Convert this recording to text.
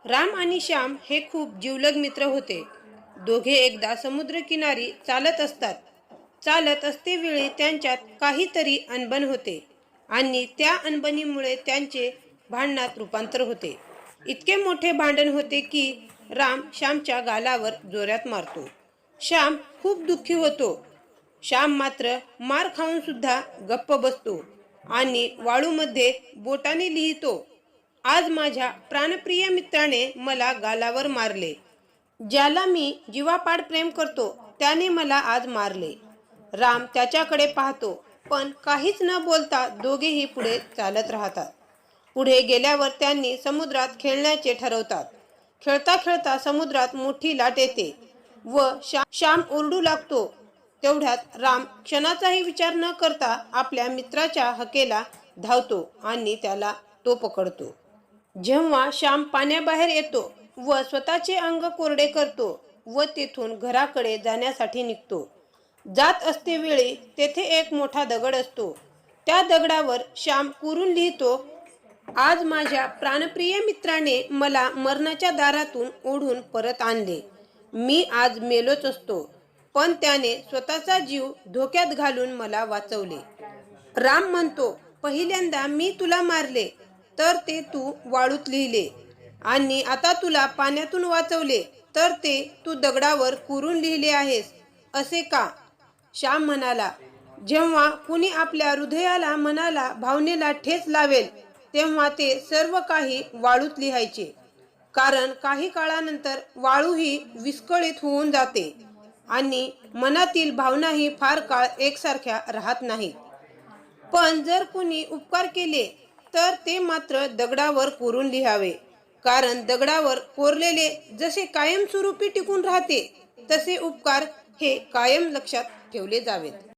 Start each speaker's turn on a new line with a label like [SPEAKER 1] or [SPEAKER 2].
[SPEAKER 1] राम आणि श्याम हे खूप जिवलग मित्र होते. दोघे एकदा समुद्रकिनारी चालत असतात. चालत असतेवेळी त्यांच्यात काहीतरी अनबन होते आणि त्या अनबनीमुळे त्यांचे भांडणात रूपांतर होते. इतके मोठे भांडण होते की राम श्यामच्या गालावर जोरात मारतो. श्याम खूप दुःखी होतो. श्याम मात्र मार खाऊन सुद्धा गप्प बसतो आणि वाळूमध्ये बोटाने लिहितो, आज माझ्या प्राणप्रिय मित्राने मला गालावर मारले. ज्याला मी जीवापाड प्रेम करतो त्याने मला आज मारले. राम त्याच्याकडे पाहतो, पण काहीच न बोलता दोघेही पुढे चालत राहतात. पुढे गेल्यावर त्यांनी समुद्रात खेळण्याचे ठरवतात. खेळता खेळता समुद्रात मोठी लाट येते व श्याम ओरडू लागतो. तेवढ्यात राम क्षणाचाही विचार न करता आपल्या मित्राच्या हकेला धावतो आणि त्याला तो पकडतो. जेव्हा श्याम पाण्याबाहेर येतो व स्वतःचे अंग कोरडे करतो व तेथून घराकडे जाण्यासाठी निघतो. जात असते वेळी तेथे एक मोठा दगड असतो. त्या दगडावर श्याम कोरून लिहितो, आज माझ्या प्राणप्रिय मित्राने मला मरणाच्या दारातून ओढून परत आणले. मी आज मेलोच असतो, पण त्याने स्वतःचा जीव धोक्यात घालून मला वाचवले. राम म्हणतो, पहिल्यांदा मी तुला मारले तर ते तू वाळूत लिहिले आणि आता तुला पाण्यातून वाचवले तर ते तू दगडावर कोरून लिहिले आहेस, असे का? श्याम म्हणाला, जेव्हा कुणी आपल्या हृदयाला, मनाला, भावनेला ठेच लावेल तेव्हा ते सर्व काही वाळूत लिहायचे. कारण काही काळानंतर वाळू ही विस्कळीत होऊन जाते आणि मनातील भावनाही फार काळ एकसारख्या राहत नाहीत. पण जर कुणी उपकार केले तर ते मात्र दगडावर कोरून लिहावे. कारण दगडावर कोरलेले जसे कायमस्वरूपी टिकून राहते, तसे उपकार हे कायम लक्षात ठेवले जावेत.